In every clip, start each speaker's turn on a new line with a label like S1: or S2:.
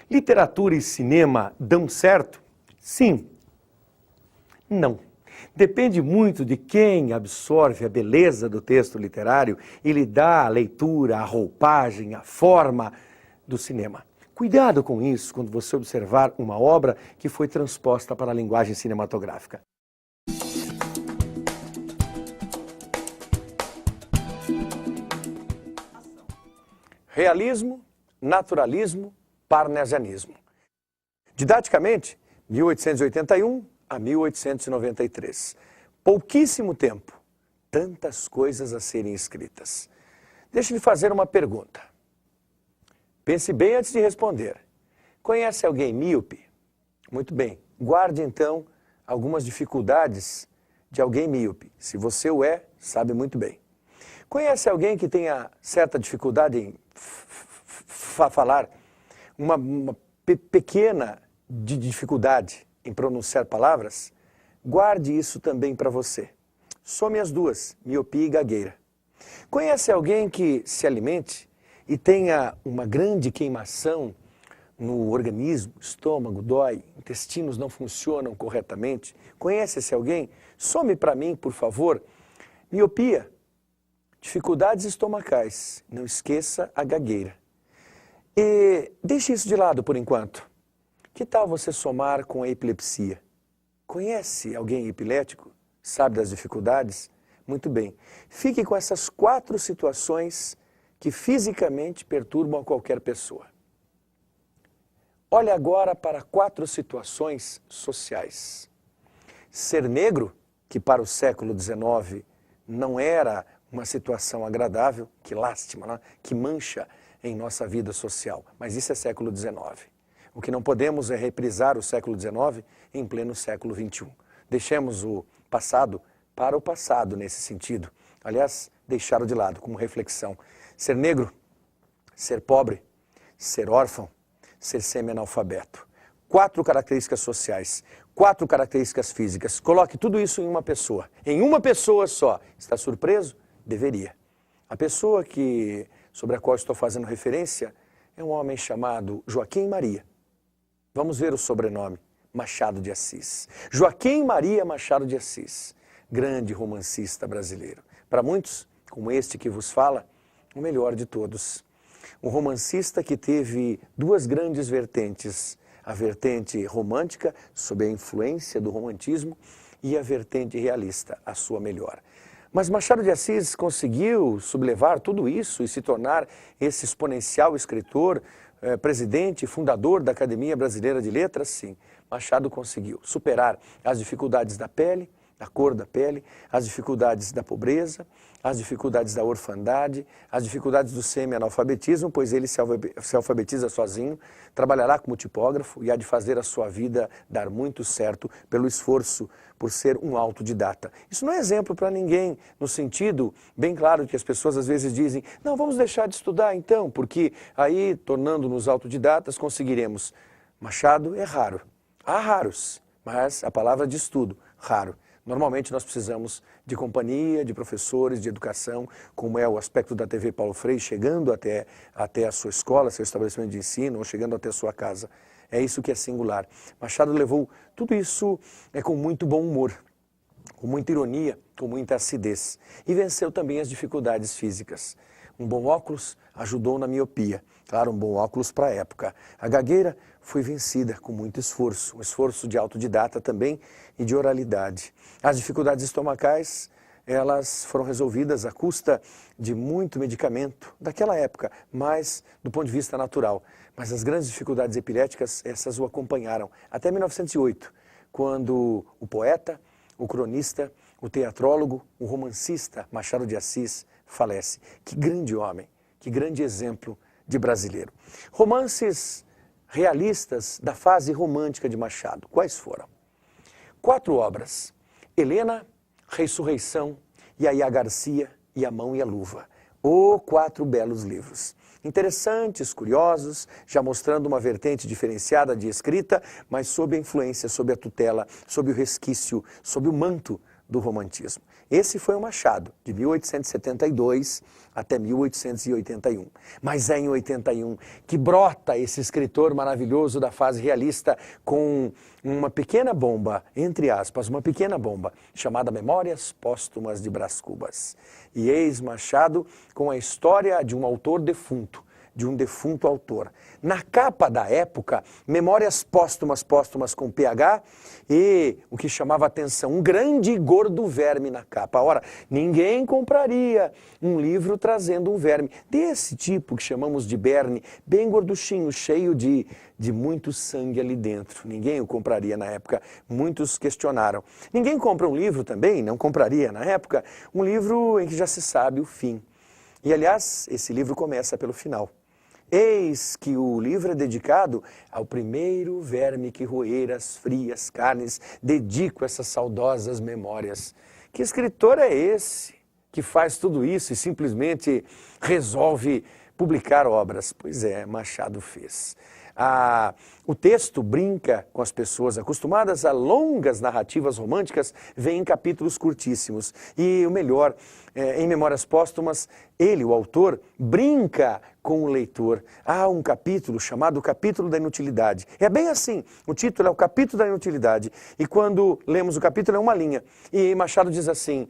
S1: Literatura e cinema dão certo? Sim. Não. Depende muito de quem absorve a beleza do texto literário e lhe dá a leitura, a roupagem, a forma do cinema. Cuidado com isso quando você observar uma obra que foi transposta para a linguagem cinematográfica. Realismo, naturalismo, parnasianismo. Didaticamente, 1881 a 1893. Pouquíssimo tempo, tantas coisas a serem escritas. Deixe-me fazer uma pergunta. Pense bem antes de responder. Conhece alguém míope? Muito bem. Guarde então algumas dificuldades de alguém míope. Se você o é, sabe muito bem. Conhece alguém que tenha certa dificuldade em falar, uma pequena dificuldade em pronunciar palavras? Guarde isso também para você. Some as duas, miopia e gagueira. Conhece alguém que se alimente e tenha uma grande queimação no organismo, estômago dói, intestinos não funcionam corretamente? Conhece esse alguém? Some para mim, por favor. Miopia, dificuldades estomacais, não esqueça a gagueira. E deixe isso de lado por enquanto. Que tal você somar com a epilepsia? Conhece alguém epilético? Sabe das dificuldades? Muito bem. Fique com essas 4 situações que fisicamente perturbam a qualquer pessoa. Olhe agora para 4 situações sociais. Ser negro, que para o século XIX não era uma situação agradável, que lástima, né? Que mancha em nossa vida social. Mas isso é século XIX. O que não podemos é reprisar o século XIX em pleno século XXI. Deixemos o passado para o passado nesse sentido. Aliás, deixá-lo de lado como reflexão. Ser negro, ser pobre, ser órfão, ser semi-analfabeto. 4 características sociais, 4 características físicas. Coloque tudo isso em uma pessoa. Em uma pessoa só. Está surpreso? Deveria. A pessoa sobre a qual estou fazendo referência é um homem chamado Joaquim Maria. Vamos ver o sobrenome, Machado de Assis. Joaquim Maria Machado de Assis, grande romancista brasileiro. Para muitos, como este que vos fala, o melhor de todos. Um romancista que teve 2 grandes vertentes. A vertente romântica, sob a influência do romantismo, e a vertente realista, a sua melhor. Mas Machado de Assis conseguiu sublevar tudo isso e se tornar esse exponencial escritor, presidente e fundador da Academia Brasileira de Letras? Sim, Machado conseguiu superar as dificuldades da pele, da cor da pele, as dificuldades da pobreza, as dificuldades da orfandade, as dificuldades do semi-analfabetismo, pois ele se alfabetiza sozinho, trabalhará como tipógrafo e há de fazer a sua vida dar muito certo pelo esforço por ser um autodidata. Isso não é exemplo para ninguém, no sentido bem claro que as pessoas às vezes dizem, não, vamos deixar de estudar então, porque aí, tornando-nos autodidatas, conseguiremos. Machado é raro. Há raros, mas a palavra diz tudo, raro. Normalmente nós precisamos de companhia, de professores, de educação, como é o aspecto da TV Paulo Freire, chegando até a sua escola, seu estabelecimento de ensino, ou chegando até a sua casa. É isso que é singular. Machado levou tudo isso com muito bom humor, com muita ironia, com muita acidez. E venceu também as dificuldades físicas. Um bom óculos ajudou na miopia. Claro, um bom óculos para a época. A gagueira foi vencida com muito esforço. Um esforço de autodidata também e de oralidade. As dificuldades estomacais, elas foram resolvidas à custa de muito medicamento daquela época, mas do ponto de vista natural. Mas as grandes dificuldades epiléticas, essas o acompanharam até 1908, quando o poeta, o cronista, o teatrólogo, o romancista Machado de Assis falece. Que grande homem, que grande exemplo de brasileiro. Romances realistas da fase romântica de Machado, quais foram? 4 obras: Helena, Ressurreição, Yaya Garcia e A Mão e a Luva. 4 belos livros. Interessantes, curiosos, já mostrando uma vertente diferenciada de escrita, mas sob a influência, sob a tutela, sob o resquício, sob o manto do romantismo. Esse foi o Machado, de 1872 até 1881. Mas é em 81 que brota esse escritor maravilhoso da fase realista com uma pequena bomba, entre aspas, uma pequena bomba, chamada Memórias Póstumas de Brás Cubas. E eis Machado com a história de um autor defunto, de um defunto autor. Na capa da época, Memórias Póstumas com PH e o que chamava atenção, um grande e gordo verme na capa. Ora, ninguém compraria um livro trazendo um verme desse tipo que chamamos de berne, bem gorduchinho, cheio de muito sangue ali dentro. Ninguém o compraria na época, muitos questionaram. Ninguém compra um livro também, não compraria na época, um livro em que já se sabe o fim. E aliás, esse livro começa pelo final. Eis que o livro é dedicado ao primeiro verme que roer as frias carnes, dedico essas saudosas memórias. Que escritor é esse que faz tudo isso e simplesmente resolve publicar obras? Pois é, Machado fez. O texto brinca com as pessoas acostumadas a longas narrativas românticas, vem em capítulos curtíssimos. E o melhor, em Memórias Póstumas, ele, o autor, brinca com o leitor. Há um capítulo chamado Capítulo da Inutilidade. É bem assim, o título é o Capítulo da Inutilidade. E quando lemos o capítulo é uma linha. E Machado diz assim,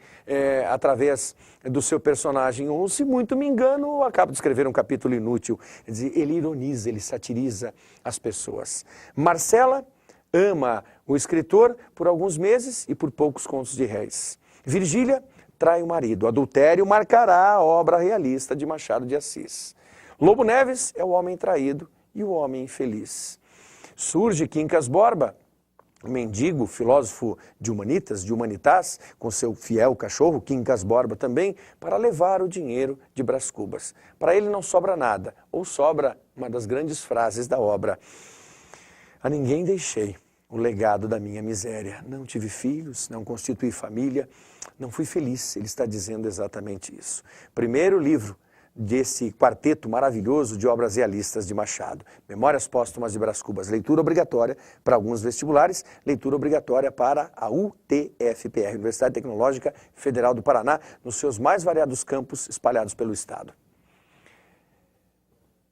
S1: através do seu personagem, ou se muito me engano, acabo de escrever um capítulo inútil. Ele ironiza, ele satiriza as pessoas. Marcela ama o escritor por alguns meses e por poucos contos de réis. Virgília trai o marido. Adultério marcará a obra realista de Machado de Assis. Lobo Neves é o homem traído e o homem infeliz. Surge Quincas Borba, o mendigo, filósofo de humanitas, com seu fiel cachorro, Quincas Borba também, para levar o dinheiro de Brás Cubas. Para ele não sobra nada, ou sobra uma das grandes frases da obra. A ninguém deixei o legado da minha miséria. Não tive filhos, não constituí família, não fui feliz. Ele está dizendo exatamente isso. Primeiro livro desse quarteto maravilhoso de obras realistas de Machado. Memórias Póstumas de Brás Cubas. Leitura obrigatória para alguns vestibulares, leitura obrigatória para a UTFPR, Universidade Tecnológica Federal do Paraná, nos seus mais variados campos espalhados pelo estado.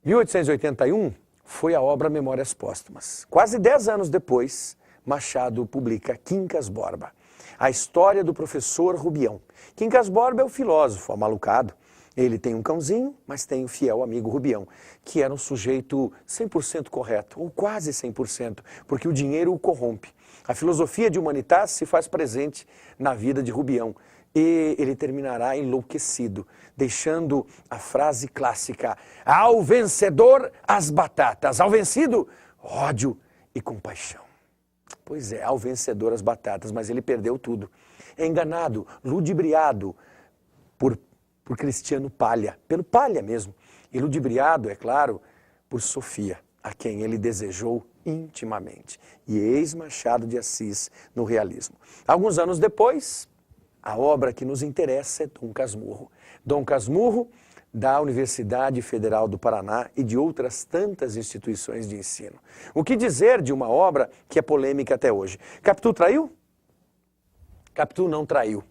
S1: 1881 foi a obra Memórias Póstumas. Quase 10 anos depois, Machado publica Quincas Borba, a história do professor Rubião. Quincas Borba é o filósofo amalucado. Ele tem um cãozinho, mas tem o fiel amigo Rubião, que era um sujeito 100% correto, ou quase 100%, porque o dinheiro o corrompe. A filosofia de humanitas se faz presente na vida de Rubião, e ele terminará enlouquecido, deixando a frase clássica: ao vencedor as batatas, ao vencido ódio e compaixão. Pois é, ao vencedor as batatas, mas ele perdeu tudo. É enganado, ludibriado por Cristiano Palha, pelo Palha mesmo, e ludibriado, é claro, por Sofia, a quem ele desejou intimamente. E eis Machado de Assis no realismo. Alguns anos depois, a obra que nos interessa é Dom Casmurro. Dom Casmurro, da Universidade Federal do Paraná e de outras tantas instituições de ensino. O que dizer de uma obra que é polêmica até hoje? Capitu traiu? Capitu não traiu.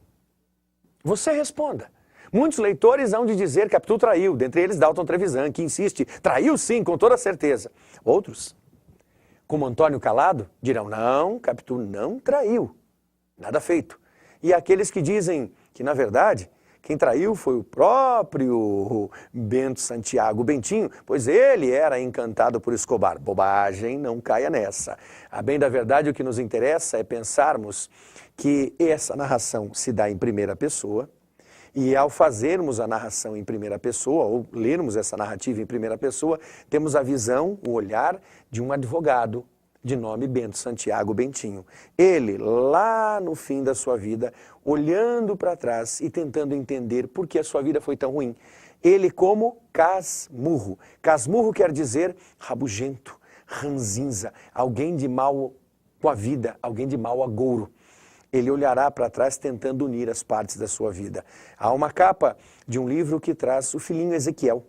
S1: Você responda. Muitos leitores hão de dizer que Capitu traiu, dentre eles Dalton Trevisan, que insiste, traiu sim, com toda certeza. Outros, como Antônio Calado, dirão, não, Capitu não traiu, nada feito. E aqueles que dizem que, na verdade, quem traiu foi o próprio Bento Santiago Bentinho, pois ele era encantado por Escobar. Bobagem, não caia nessa. A bem da verdade, o que nos interessa é pensarmos que essa narração se dá em primeira pessoa, e ao fazermos a narração em primeira pessoa, ou lermos essa narrativa em primeira pessoa, temos a visão, o olhar de um advogado de nome Bento Santiago Bentinho. Ele, lá no fim da sua vida, olhando para trás e tentando entender por que a sua vida foi tão ruim. Ele como casmurro. Casmurro quer dizer rabugento, ranzinza, alguém de mal com a vida, alguém de mau agouro. Ele olhará para trás tentando unir as partes da sua vida. Há uma capa de um livro que traz o filhinho Ezequiel.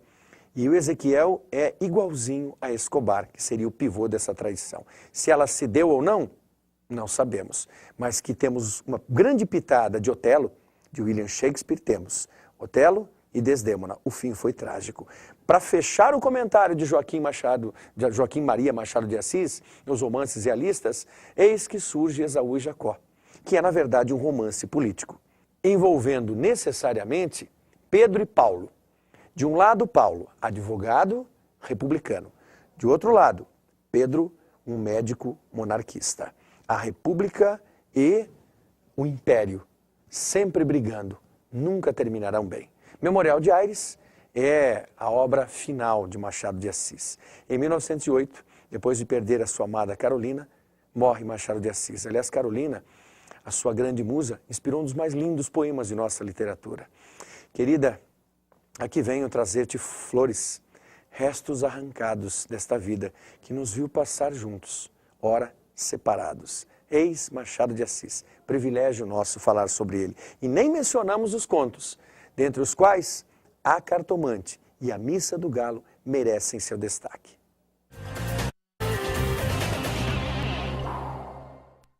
S1: E o Ezequiel é igualzinho a Escobar, que seria o pivô dessa tradição. Se ela se deu ou não, não sabemos. Mas que temos uma grande pitada de Otelo, de William Shakespeare, temos. Otelo e Desdémona. O fim foi trágico. Para fechar o comentário de Joaquim Maria Machado de Assis, nos romances realistas, eis que surge Esaú e Jacó, que é, na verdade, um romance político, envolvendo necessariamente Pedro e Paulo. De um lado, Paulo, advogado republicano. De outro lado, Pedro, um médico monarquista. A república e o império, sempre brigando, nunca terminarão bem. Memorial de Aires é a obra final de Machado de Assis. Em 1908, depois de perder a sua amada Carolina, morre Machado de Assis. Aliás, Carolina, a sua grande musa, inspirou um dos mais lindos poemas de nossa literatura. Querida, aqui venho trazer-te flores, restos arrancados desta vida que nos viu passar juntos, ora separados. Eis Machado de Assis, privilégio nosso falar sobre ele. E nem mencionamos os contos, dentre os quais A Cartomante e A Missa do Galo merecem seu destaque.